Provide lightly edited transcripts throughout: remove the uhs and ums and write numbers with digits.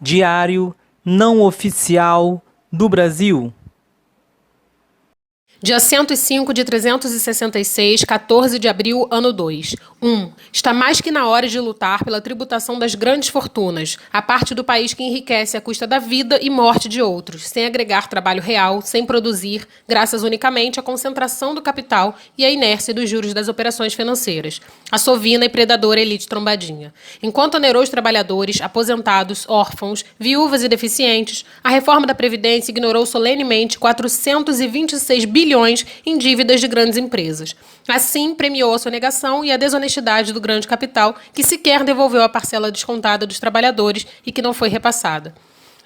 Diário não oficial do Brasil. Dia 105 de 366, 14 de abril, ano 2. 1. Está mais que na hora de lutar pela tributação das grandes fortunas, a parte do país que enriquece à custa da vida e morte de outros, sem agregar trabalho real, sem produzir, graças unicamente à concentração do capital e à inércia dos juros das operações financeiras. A sovina e predadora elite trombadinha. Enquanto onerou os trabalhadores, aposentados, órfãos, viúvas e deficientes, a reforma da Previdência ignorou solenemente 426 bilhões em dívidas de grandes empresas. Assim, premiou a sonegação e a desonestidade do grande capital, que sequer devolveu a parcela descontada dos trabalhadores e que não foi repassada.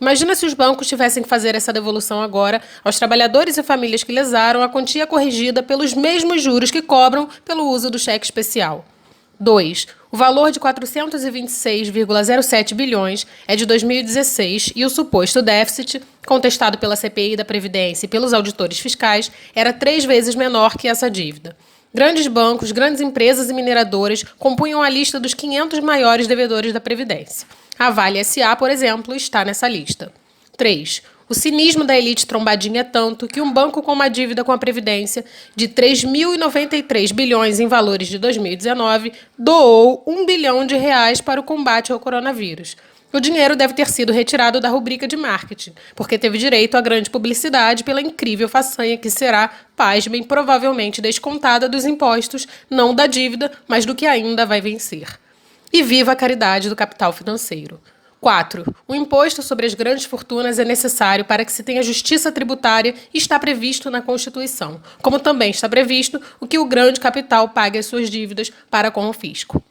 Imagina se os bancos tivessem que fazer essa devolução agora aos trabalhadores e famílias que lesaram a quantia corrigida pelos mesmos juros que cobram pelo uso do cheque especial. 2. O valor de 426,07 bilhões é de 2016 e o suposto déficit, contestado pela CPI da Previdência e pelos auditores fiscais, era 3 vezes menor que essa dívida. Grandes bancos, grandes empresas e mineradoras compunham a lista dos 500 maiores devedores da Previdência. A Vale S.A., por exemplo, está nessa lista. 3. O cinismo da elite trombadinha é tanto que um banco com uma dívida com a Previdência de 3.093 bilhões em valores de 2019 doou R$ 1 bilhão para o combate ao coronavírus. O dinheiro deve ter sido retirado da rubrica de marketing, porque teve direito à grande publicidade pela incrível façanha que será, pasmem, provavelmente descontada dos impostos, não da dívida, mas do que ainda vai vencer. E viva a caridade do capital financeiro. 4. O imposto sobre as grandes fortunas é necessário para que se tenha justiça tributária e está previsto na Constituição, como também está previsto o que o grande capital pague as suas dívidas para com o fisco.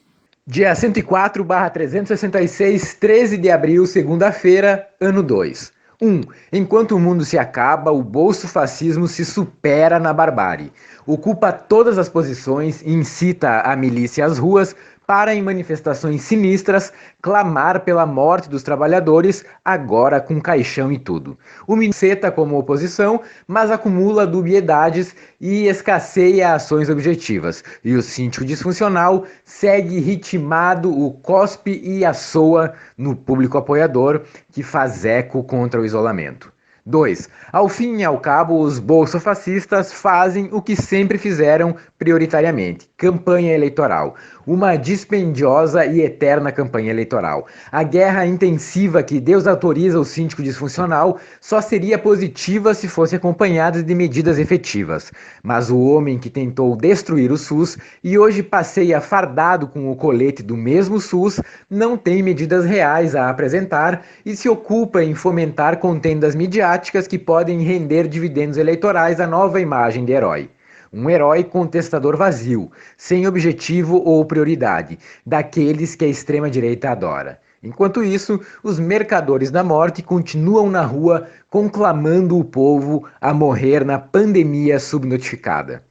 Dia 104/366, 13 de abril, segunda-feira, ano 2. 1. Enquanto o mundo se acaba, o bolso-fascismo se supera na barbárie. Ocupa todas as posições e incita a milícia às ruas para, em manifestações sinistras, clamar pela morte dos trabalhadores, agora com caixão e tudo. O Minceta como oposição, mas acumula dubiedades e escasseia ações objetivas. E o síndico disfuncional segue ritmado o cospe e assoa no público apoiador que faz eco contra o isolamento. 2. Ao fim e ao cabo, os bolsofascistas fazem o que sempre fizeram prioritariamente: campanha eleitoral. Uma dispendiosa e eterna campanha eleitoral. A guerra intensiva que Deus autoriza o síndico disfuncional só seria positiva se fosse acompanhada de medidas efetivas. Mas o homem que tentou destruir o SUS e hoje passeia fardado com o colete do mesmo SUS não tem medidas reais a apresentar e se ocupa em fomentar contendas midiáticas que podem render dividendos eleitorais à nova imagem de herói. Um herói contestador vazio, sem objetivo ou prioridade, daqueles que a extrema-direita adora. Enquanto isso, os mercadores da morte continuam na rua conclamando o povo a morrer na pandemia subnotificada.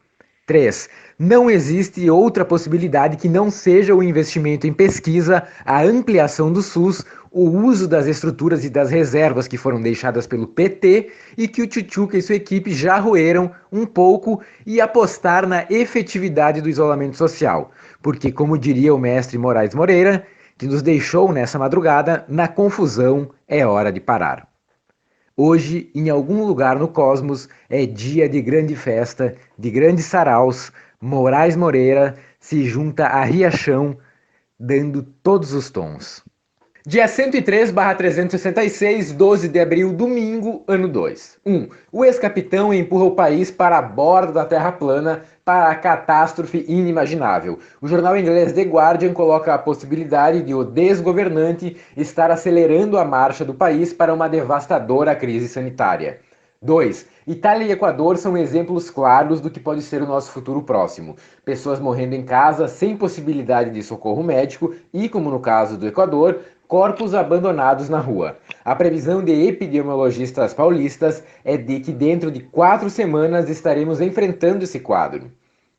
3. Não existe outra possibilidade que não seja o investimento em pesquisa, a ampliação do SUS, o uso das estruturas e das reservas que foram deixadas pelo PT e que o Tchutchuca e sua equipe já roeram um pouco e apostar na efetividade do isolamento social. Porque, como diria o mestre Moraes Moreira, que nos deixou nessa madrugada, na confusão é hora de parar. Hoje, em algum lugar no cosmos, é dia de grande festa, de grandes saraus. Moraes Moreira se junta a Riachão, dando todos os tons. Dia 103/366, 12 de abril, domingo, ano 2. 1. O ex-capitão empurra o país para a borda da Terra plana para a catástrofe inimaginável. O jornal inglês The Guardian coloca a possibilidade de o desgovernante estar acelerando a marcha do país para uma devastadora crise sanitária. 2. Itália e Equador são exemplos claros do que pode ser o nosso futuro próximo. Pessoas morrendo em casa sem possibilidade de socorro médico e, como no caso do Equador, corpos abandonados na rua. A previsão de epidemiologistas paulistas é de que dentro de 4 semanas estaremos enfrentando esse quadro.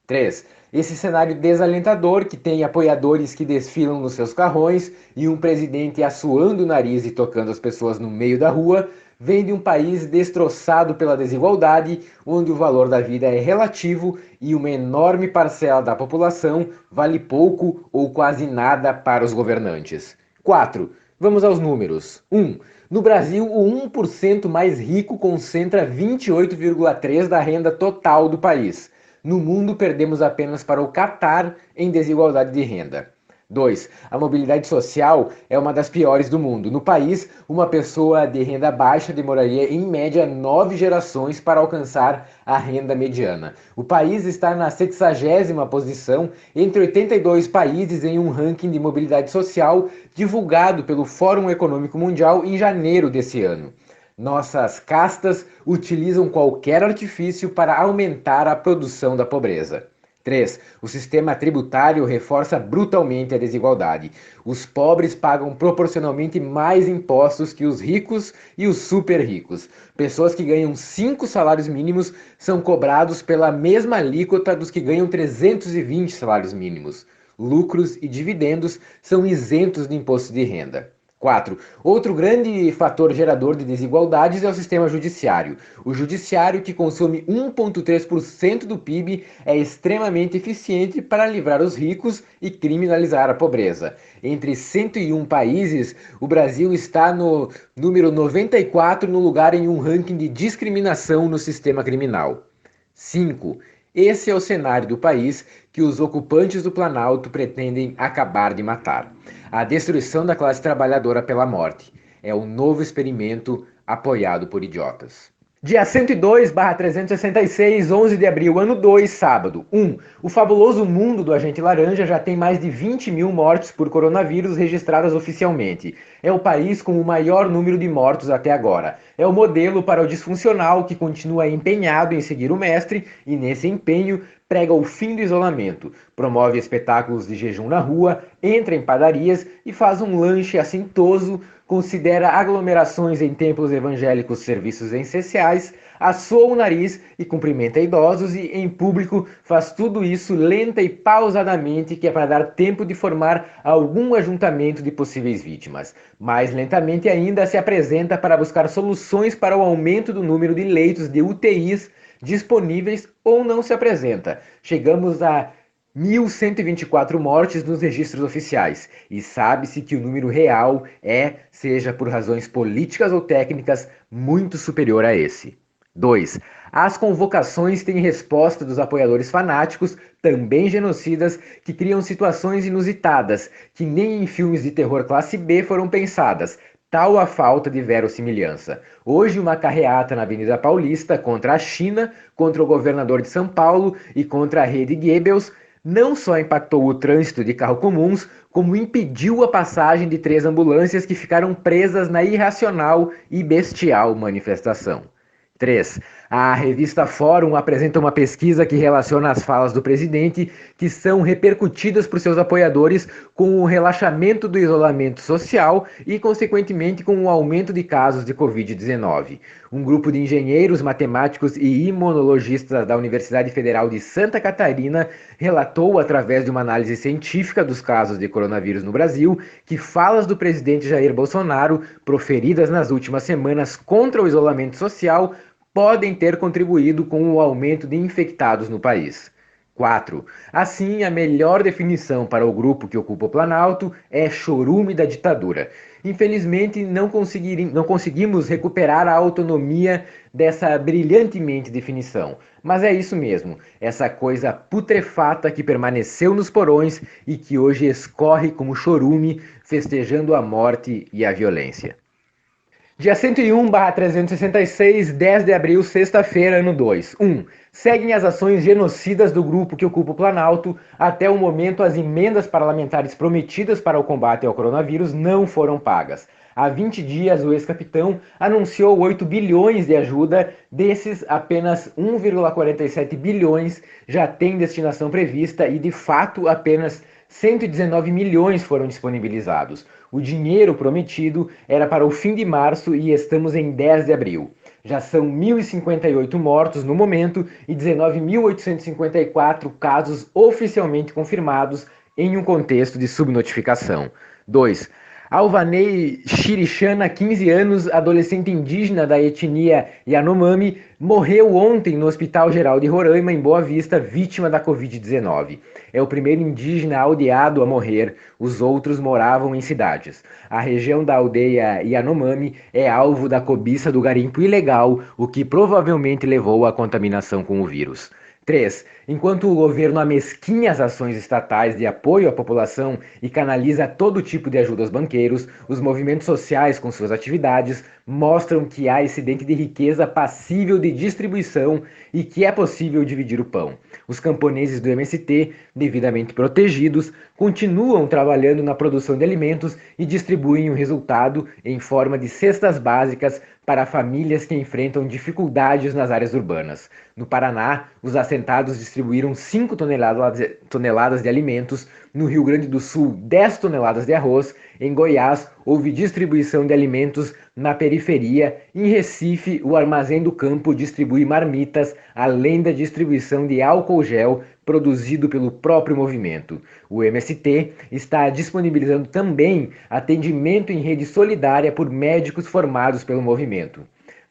3. Esse cenário desalentador, que tem apoiadores que desfilam nos seus carrões e um presidente assoando o nariz e tocando as pessoas no meio da rua, vem de um país destroçado pela desigualdade, onde o valor da vida é relativo e uma enorme parcela da população vale pouco ou quase nada para os governantes. 4. Vamos aos números. 1. No Brasil, o 1% mais rico concentra 28,3% da renda total do país. No mundo, perdemos apenas para o Catar em desigualdade de renda. 2. A mobilidade social é uma das piores do mundo. No país, uma pessoa de renda baixa demoraria em média 9 gerações para alcançar a renda mediana. O país está na 60ª posição entre 82 países em um ranking de mobilidade social divulgado pelo Fórum Econômico Mundial em janeiro desse ano. Nossas castas utilizam qualquer artifício para aumentar a produção da pobreza. 3. O sistema tributário reforça brutalmente a desigualdade. Os pobres pagam proporcionalmente mais impostos que os ricos e os super ricos. Pessoas que ganham 5 salários mínimos são cobrados pela mesma alíquota dos que ganham 320 salários mínimos. Lucros e dividendos são isentos de imposto de renda. 4. Outro grande fator gerador de desigualdades é o sistema judiciário. O judiciário, que consome 1,3% do PIB, é extremamente eficiente para livrar os ricos e criminalizar a pobreza. Entre 101 países, o Brasil está no número 94 no lugar em um ranking de discriminação no sistema criminal. 5. Esse é o cenário do país que os ocupantes do Planalto pretendem acabar de matar. A destruição da classe trabalhadora pela morte. É um novo experimento apoiado por idiotas. Dia 102/366, 11 de abril, ano 2, sábado. 1. O fabuloso mundo do Agente Laranja já tem mais de 20 mil mortes por coronavírus registradas oficialmente. É o país com o maior número de mortos até agora. É o modelo para o disfuncional que continua empenhado em seguir o mestre e, nesse empenho, prega o fim do isolamento, promove espetáculos de jejum na rua, entra em padarias e faz um lanche assintoso, considera aglomerações em templos evangélicos serviços essenciais, assoa o nariz e cumprimenta idosos e, em público, faz tudo isso lenta e pausadamente, que é para dar tempo de formar algum ajuntamento de possíveis vítimas. Mais lentamente ainda se apresenta para buscar soluções para o aumento do número de leitos de UTIs disponíveis ou não se apresenta. Chegamos a 1.124 mortes nos registros oficiais e sabe-se que o número real seja por razões políticas ou técnicas, muito superior a esse. 2. As convocações têm resposta dos apoiadores fanáticos, também genocidas, que criam situações inusitadas, que nem em filmes de terror classe B foram pensadas. Tal a falta de verossimilhança. Hoje, uma carreata na Avenida Paulista contra a China, contra o governador de São Paulo e contra a rede Goebbels não só impactou o trânsito de carros comuns, como impediu a passagem de 3 ambulâncias que ficaram presas na irracional e bestial manifestação. 3. A revista Fórum apresenta uma pesquisa que relaciona as falas do presidente, que são repercutidas por seus apoiadores, com o relaxamento do isolamento social e, consequentemente, com o aumento de casos de Covid-19. Um grupo de engenheiros, matemáticos e imunologistas da Universidade Federal de Santa Catarina relatou, através de uma análise científica dos casos de coronavírus no Brasil, que falas do presidente Jair Bolsonaro, proferidas nas últimas semanas contra o isolamento social, podem ter contribuído com o aumento de infectados no país. 4. Assim, a melhor definição para o grupo que ocupa o Planalto é chorume da ditadura. Infelizmente, não conseguimos recuperar a autonomia dessa brilhantemente definição. Mas é isso mesmo, essa coisa putrefata que permaneceu nos porões e que hoje escorre como chorume, festejando a morte e a violência. Dia 101/366, 10 de abril, sexta-feira, ano 2. 1. Seguem as ações genocidas do grupo que ocupa o Planalto. Até o momento, as emendas parlamentares prometidas para o combate ao coronavírus não foram pagas. Há 20 dias, o ex-capitão anunciou 8 bilhões de ajuda. Desses, apenas 1,47 bilhões já tem destinação prevista e, de fato, apenas 119 milhões foram disponibilizados. O dinheiro prometido era para o fim de março e estamos em 10 de abril. Já são 1.058 mortos no momento e 19.854 casos oficialmente confirmados em um contexto de subnotificação. 2. Alvanei Shirishana, 15 anos, adolescente indígena da etnia Yanomami, morreu ontem no Hospital Geral de Roraima, em Boa Vista, vítima da Covid-19. É o primeiro indígena aldeado a morrer, os outros moravam em cidades. A região da aldeia Yanomami é alvo da cobiça do garimpo ilegal, o que provavelmente levou à contaminação com o vírus. 3. Enquanto o governo amesquinha as ações estatais de apoio à população e canaliza todo tipo de ajuda aos banqueiros, os movimentos sociais com suas atividades mostram que há excedente de riqueza passível de distribuição e que é possível dividir o pão. Os camponeses do MST, devidamente protegidos, continuam trabalhando na produção de alimentos e distribuem o resultado em forma de cestas básicas para famílias que enfrentam dificuldades nas áreas urbanas. No Paraná, os assentados distribuíram 5 toneladas de alimentos, no Rio Grande do Sul 10 toneladas de arroz, em Goiás houve distribuição de alimentos na periferia, em Recife o Armazém do Campo distribui marmitas, além da distribuição de álcool gel produzido pelo próprio movimento. O MST está disponibilizando também atendimento em rede solidária por médicos formados pelo movimento,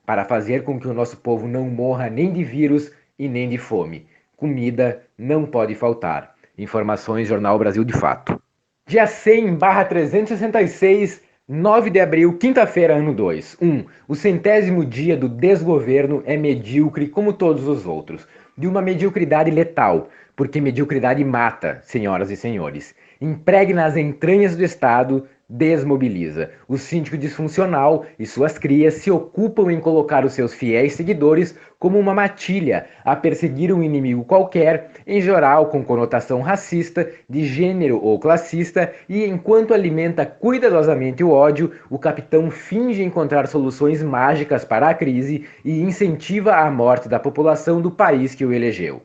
para fazer com que o nosso povo não morra nem de vírus e nem de fome. Comida não pode faltar. Informações Jornal Brasil de Fato. Dia 100/366, 9 de abril, quinta-feira, ano 2. 1. O 100º dia do desgoverno é medíocre como todos os outros. De uma mediocridade letal, porque mediocridade mata, senhoras e senhores. Impregna as entranhas do Estado, desmobiliza. O síndico disfuncional e suas crias se ocupam em colocar os seus fiéis seguidores como uma matilha a perseguir um inimigo qualquer, em geral com conotação racista, de gênero ou classista, e enquanto alimenta cuidadosamente o ódio, o capitão finge encontrar soluções mágicas para a crise e incentiva a morte da população do país que o elegeu.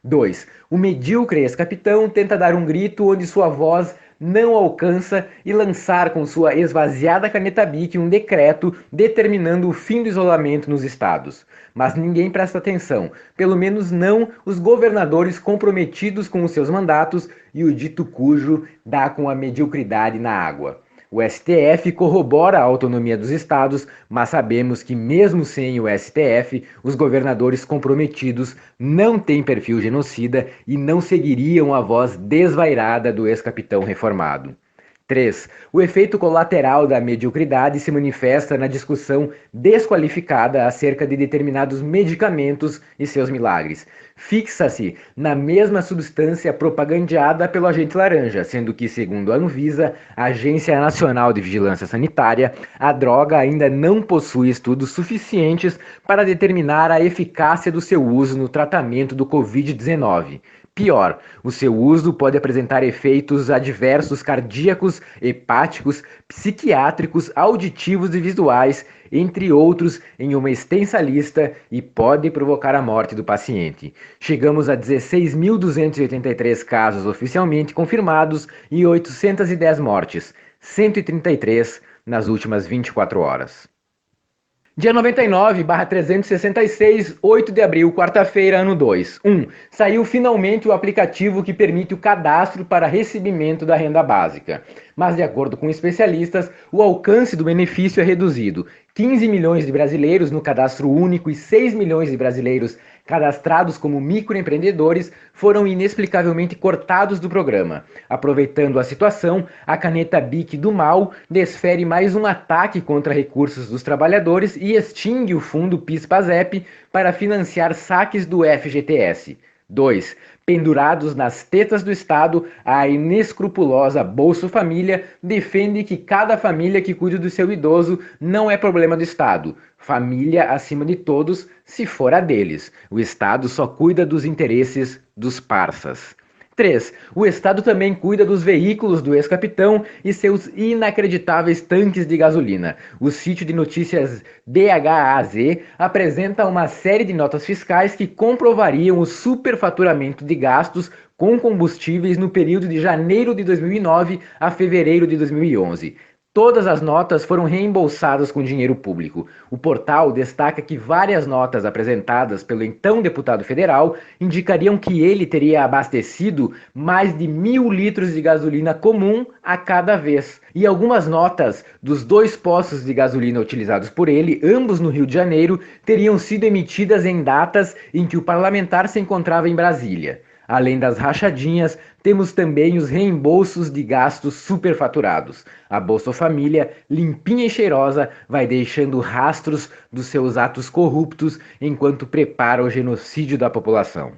2. O medíocre ex-capitão tenta dar um grito onde sua voz não alcança e lançar com sua esvaziada caneta Bic um decreto determinando o fim do isolamento nos estados. Mas ninguém presta atenção, pelo menos não os governadores comprometidos com os seus mandatos e o dito cujo dá com a mediocridade na água. O STF corrobora a autonomia dos estados, mas sabemos que mesmo sem o STF, os governadores comprometidos não têm perfil genocida e não seguiriam a voz desvairada do ex-capitão reformado. 3. O efeito colateral da mediocridade se manifesta na discussão desqualificada acerca de determinados medicamentos e seus milagres. Fixa-se na mesma substância propagandeada pelo agente laranja, sendo que, segundo a Anvisa, a Agência Nacional de Vigilância Sanitária, a droga ainda não possui estudos suficientes para determinar a eficácia do seu uso no tratamento do Covid-19. Pior, o seu uso pode apresentar efeitos adversos cardíacos, hepáticos, psiquiátricos, auditivos e visuais, entre outros, em uma extensa lista e pode provocar a morte do paciente. Chegamos a 16.283 casos oficialmente confirmados e 810 mortes, 133 nas últimas 24 horas. Dia 99/366, 8 de abril, quarta-feira, ano 2. 1. Saiu finalmente o aplicativo que permite o cadastro para recebimento da renda básica. Mas, de acordo com especialistas, o alcance do benefício é reduzido. 15 milhões de brasileiros no cadastro único e 6 milhões de brasileiros cadastrados como microempreendedores foram inexplicavelmente cortados do programa. Aproveitando a situação, a caneta Bic do mal desfere mais um ataque contra recursos dos trabalhadores e extingue o fundo PIS/PASEP para financiar saques do FGTS. 2. Pendurados nas tetas do Estado, a inescrupulosa Bolsa Família defende que cada família que cuide do seu idoso não é problema do Estado. Família acima de todos, se for a deles. O Estado só cuida dos interesses dos parças. 3. O Estado também cuida dos veículos do ex-capitão e seus inacreditáveis tanques de gasolina. O sítio de notícias BHAZ apresenta uma série de notas fiscais que comprovariam o superfaturamento de gastos com combustíveis no período de janeiro de 2009 a fevereiro de 2011. Todas as notas foram reembolsadas com dinheiro público. O portal destaca que várias notas apresentadas pelo então deputado federal indicariam que ele teria abastecido mais de 1.000 litros de gasolina comum a cada vez. E algumas notas dos 2 postos de gasolina utilizados por ele, ambos no Rio de Janeiro, teriam sido emitidas em datas em que o parlamentar se encontrava em Brasília. Além das rachadinhas, temos também os reembolsos de gastos superfaturados. A Bolsa Família, limpinha e cheirosa, vai deixando rastros dos seus atos corruptos enquanto prepara o genocídio da população.